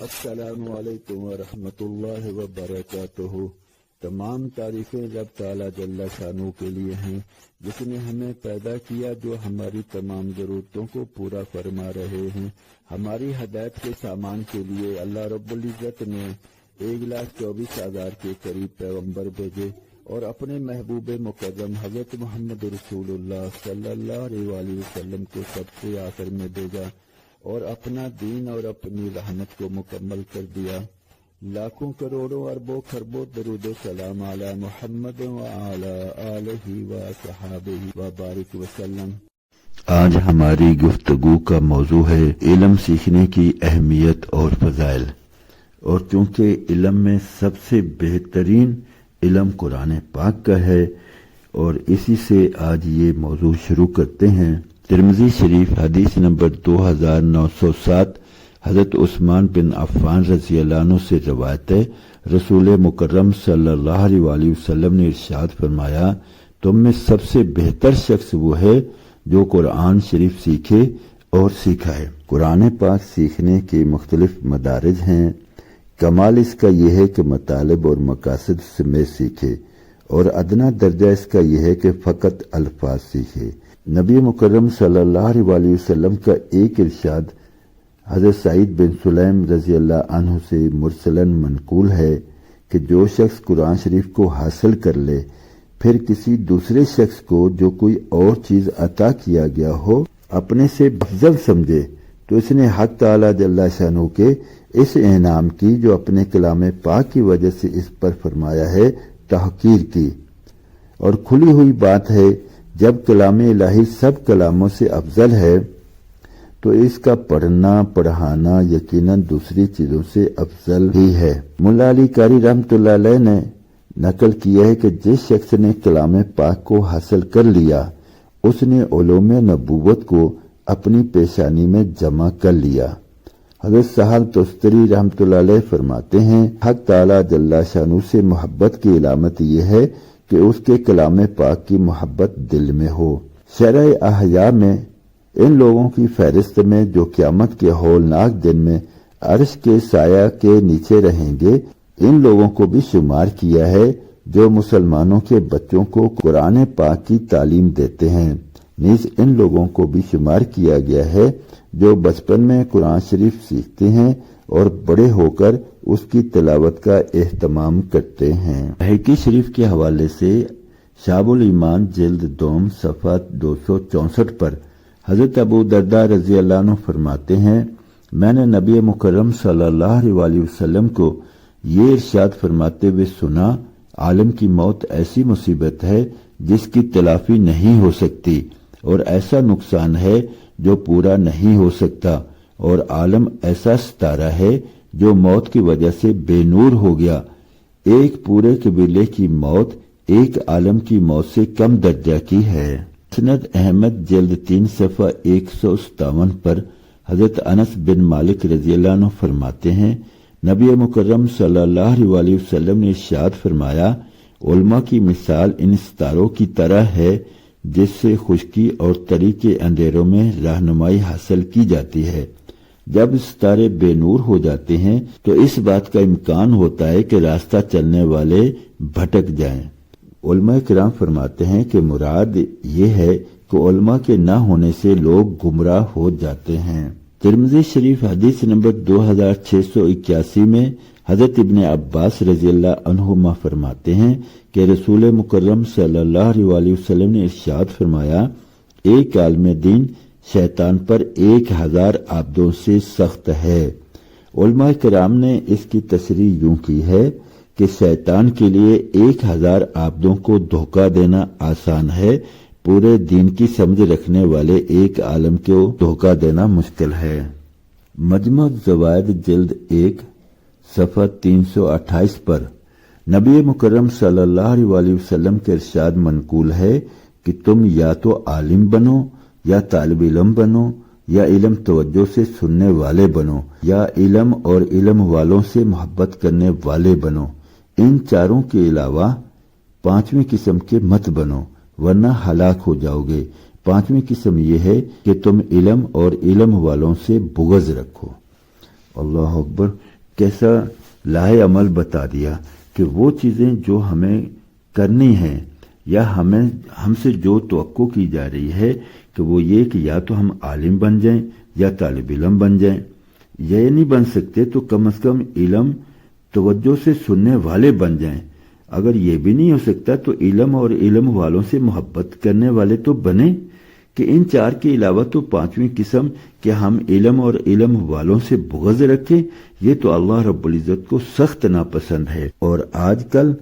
السلام علیکم ورحمۃ اللہ وبرکاتہ۔ تمام تعریفیں رب تعالیٰ جل شانہ کے لیے ہیں، جس نے ہمیں پیدا کیا، جو ہماری تمام ضرورتوں کو پورا فرما رہے ہیں۔ ہماری ہدایت کے سامان کے لیے اللہ رب العزت نے 1,24,000 کے قریب پیغمبر بھیجے اور اپنے محبوب مکرم حضرت محمد رسول اللہ صلی اللہ علیہ وسلم کو سب سے آخر میں بھیجا اور اپنا دین اور اپنی رحمت کو مکمل کر دیا۔ لاکھوں کروڑوں اربوں خربوں درود و سلام علی محمد وعلی آلہ وصحابہ وبارک وسلم۔ آج ہماری گفتگو کا موضوع ہے علم سیکھنے کی اہمیت اور فضائل، اور چونکہ علم میں سب سے بہترین علم قرآن پاک کا ہے، اور اسی سے آج یہ موضوع شروع کرتے ہیں۔ ترمذی شریف حدیث نمبر 2907 حضرت عثمان بن عفان رضی اللہ عنہ سے روایت ہے، رسول مکرم صلی اللہ علیہ وسلم نے ارشاد فرمایا، تم میں سب سے بہتر شخص وہ ہے جو قرآن شریف سیکھے اور سکھائے۔ قرآن پاک سیکھنے کے مختلف مدارج ہیں۔ کمال اس کا یہ ہے کہ مطالب اور مقاصد سمیت سیکھے، اور ادنا درجہ اس کا یہ ہے کہ فقط الفاظ سیکھے۔ نبی مکرم صلی اللہ علیہ وسلم کا ایک ارشاد حضرت سعید بن سلیم رضی اللہ عنہ سے مرسلاً منقول ہے کہ جو شخص قرآن شریف کو حاصل کر لے، پھر کسی دوسرے شخص کو جو کوئی اور چیز عطا کیا گیا ہو اپنے سے افضل سمجھے، تو اس نے حق تعالی جل شانہ کے اس انعام کی جو اپنے کلام پاک کی وجہ سے اس پر فرمایا ہے تحقیر کی۔ اور کھلی ہوئی بات ہے، جب کلام الہی سب کلاموں سے افضل ہے تو اس کا پڑھنا پڑھانا یقیناً دوسری چیزوں سے افضل ہی ہے۔ ملا علی قاری رحمۃ اللہ علیہ نے نقل کیا ہے کہ جس شخص نے کلام پاک کو حاصل کر لیا، اس نے علوم نبوت کو اپنی پیشانی میں جمع کر لیا۔ حضرت سہل تستری رحمۃ اللہ علیہ فرماتے ہیں، حق تعالی جل شانہ سے محبت کی علامت یہ ہے کہ اس کے کلام پاک کی محبت دل میں ہو۔ شرح احیاء میں ان لوگوں کی فہرست میں جو قیامت کے ہولناک دن میں عرش کے سایہ کے نیچے رہیں گے، ان لوگوں کو بھی شمار کیا ہے جو مسلمانوں کے بچوں کو قرآن پاک کی تعلیم دیتے ہیں۔ نیز ان لوگوں کو بھی شمار کیا گیا ہے جو بچپن میں قرآن شریف سیکھتے ہیں اور بڑے ہو کر اس کی تلاوت کا اہتمام کرتے ہیں۔ بحقی شریف کے حوالے سے شعب الایمان جلد دوم صفحہ 264 پر حضرت ابو درداء رضی اللہ عنہ فرماتے ہیں، میں نے نبی مکرم صلی اللہ علیہ وسلم کو یہ ارشاد فرماتے ہوئے سنا، عالم کی موت ایسی مصیبت ہے جس کی تلافی نہیں ہو سکتی، اور ایسا نقصان ہے جو پورا نہیں ہو سکتا، اور عالم ایسا ستارہ ہے جو موت کی وجہ سے بے نور ہو گیا۔ ایک پورے قبیلے کی موت ایک عالم کی موت سے کم درجہ کی ہے۔ مسند احمد جلد 3 صفحہ 157 پر حضرت انس بن مالک رضی اللہ عنہ فرماتے ہیں، نبی مکرم صلی اللہ علیہ وسلم نے ارشاد فرمایا، علماء کی مثال ان ستاروں کی طرح ہے جس سے خشکی اور تری کے اندھیروں میں رہنمائی حاصل کی جاتی ہے۔ جب ستارے بے نور ہو جاتے ہیں تو اس بات کا امکان ہوتا ہے کہ راستہ چلنے والے بھٹک جائیں۔ علماء کرام فرماتے ہیں کہ مراد یہ ہے کہ علماء کے نہ ہونے سے لوگ گمراہ ہو جاتے ہیں۔ ترمذی شریف حدیث نمبر 2681 میں حضرت ابن عباس رضی اللہ عنہما فرماتے ہیں کہ رسول مکرم صلی اللہ علیہ وسلم نے ارشاد فرمایا، ایک عالم دین شیطان پر 1000 عابدوں سے سخت ہے۔ علماء کرام نے اس کی تشریح یوں کی ہے کہ شیطان کے لیے 1000 عابدوں کو دھوکہ دینا آسان ہے، پورے دین کی سمجھ رکھنے والے ایک عالم کو دھوکہ دینا مشکل ہے۔ مجمع الزوائد جلد 1 صفحہ 328 پر نبی مکرم صلی اللہ علیہ وسلم کے ارشاد منقول ہے کہ تم یا تو عالم بنو، یا طالب علم بنو، یا علم توجہ سے سننے والے بنو، یا علم اور علم والوں سے محبت کرنے والے بنو۔ ان چاروں کے علاوہ پانچویں قسم کے مت بنو، ورنہ ہلاک ہو جاؤ گے۔ پانچویں قسم یہ ہے کہ تم علم اور علم والوں سے بغض رکھو۔ اللہ اکبر۔ کیسا لاہے عمل بتا دیا کہ وہ چیزیں جو ہمیں کرنی ہیں یا ہم سے جو توقع کی جا رہی ہے کہ وہ یہ کہ یا تو ہم عالم بن جائیں یا طالب علم بن جائیں. یہ نہیں بن سکتے تو کم از کم علم توجہ سے سننے والے بن جائیں. اگر یہ بھی نہیں ہو سکتا تو علم اور علم والوں سے محبت کرنے والے تو بنے کہ ان چار کے علاوہ تو پانچویں قسم کہ ہم علم اور علم والوں سے بغض رکھیں، یہ تو اللہ رب العزت کو سخت ناپسند ہے. اور آج کل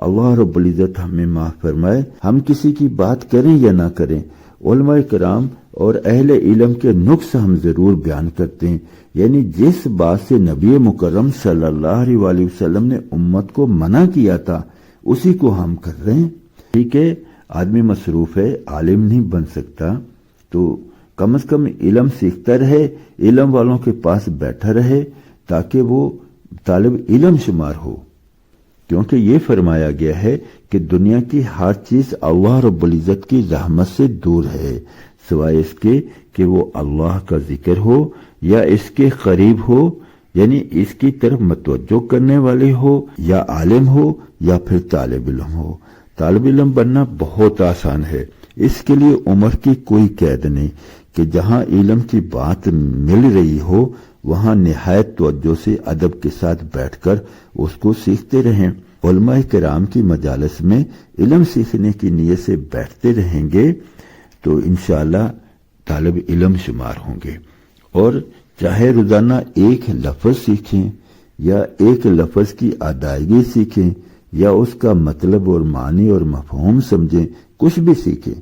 اللہ رب العزت ہمیں معاف فرمائے، ہم کسی کی بات کریں یا نہ کریں، علماء کرام اور اہل علم کے نقص ہم ضرور بیان کرتے ہیں. یعنی جس بات سے نبی مکرم صلی اللہ علیہ وآلہ وسلم نے امت کو منع کیا تھا اسی کو ہم کر رہے ہیں. ٹھیک ہے، آدمی مصروف ہے، عالم نہیں بن سکتا تو کم از کم علم سیکھتا رہے، علم والوں کے پاس بیٹھا رہے تاکہ وہ طالب علم شمار ہو. کیونکہ یہ فرمایا گیا ہے کہ دنیا کی ہر چیز اللہ رب العزت کی رحمت سے دور ہے سوائے اس کے کہ وہ اللہ کا ذکر ہو یا اس کے قریب ہو، یعنی اس کی طرف متوجہ کرنے والے ہو، یا عالم ہو یا پھر طالب علم ہو. طالب علم بننا بہت آسان ہے، اس کے لیے عمر کی کوئی قید نہیں کہ جہاں علم کی بات مل رہی ہو وہاں نہایت توجہ سے ادب کے ساتھ بیٹھ کر اس کو سیکھتے رہیں. علماء کرام کی مجالس میں علم سیکھنے کی نیت سے بیٹھتے رہیں گے تو انشاءاللہ طالب علم شمار ہوں گے. اور چاہے روزانہ ایک لفظ سیکھیں یا ایک لفظ کی ادائیگی سیکھیں یا اس کا مطلب اور معنی اور مفہوم سمجھیں، کچھ بھی سیکھیں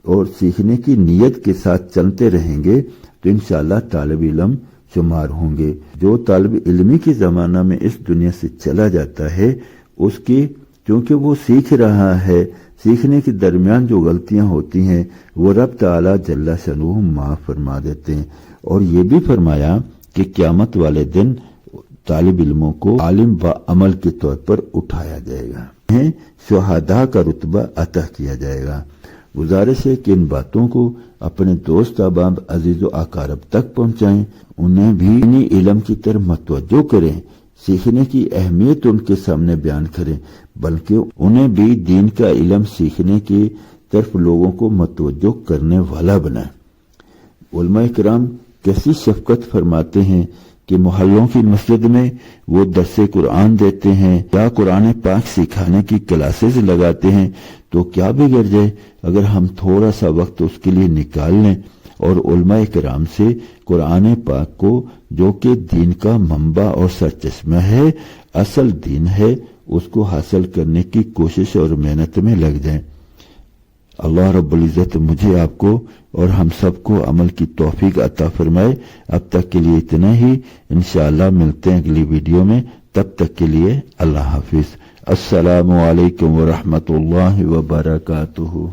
اور سیکھنے کی نیت کے ساتھ چلتے رہیں گے تو انشاءاللہ طالب علم شمار ہوں گے. جو طالب علمی کے زمانہ میں اس دنیا سے چلا جاتا ہے اس کی کیونکہ وہ سیکھ رہا ہے، سیکھنے کے درمیان جو غلطیاں ہوتی ہیں وہ رب تعالی جل شانہ معاف فرما دیتے ہیں. اور یہ بھی فرمایا کہ قیامت والے دن طالب علموں کو عالم و عمل کے طور پر اٹھایا جائے گا، انہیں شہداء کا رتبہ عطا کیا جائے گا. گزارش ہے کہ ان باتوں کو اپنے دوست احباب عزیز و اقارب تک پہنچائیں، انہیں بھی انہی علم کی طرف متوجہ کریں، سیکھنے کی اہمیت ان کے سامنے بیان کریں، بلکہ انہیں بھی دین کا علم سیکھنے کی طرف لوگوں کو متوجہ کرنے والا بنائیں. علماء کرام کیسی شفقت فرماتے ہیں کہ محلوں کی مسجد میں وہ درس قرآن دیتے ہیں یا قرآن پاک سکھانے کی کلاسز لگاتے ہیں، تو کیا بگڑ جائے اگر ہم تھوڑا سا وقت اس کے لیے نکال لیں اور علماء کرام سے قرآن پاک کو جو کہ دین کا منبع اور سرچشمہ ہے، اصل دین ہے، اس کو حاصل کرنے کی کوشش اور محنت میں لگ جائیں. اللہ رب العزت مجھے، آپ کو اور ہم سب کو عمل کی توفیق عطا فرمائے. اب تک کے لیے اتنا ہی، انشاءاللہ ملتے ہیں اگلی ویڈیو میں. تب تک کے لیے اللہ حافظ. السلام علیکم ورحمۃ اللہ وبرکاتہ.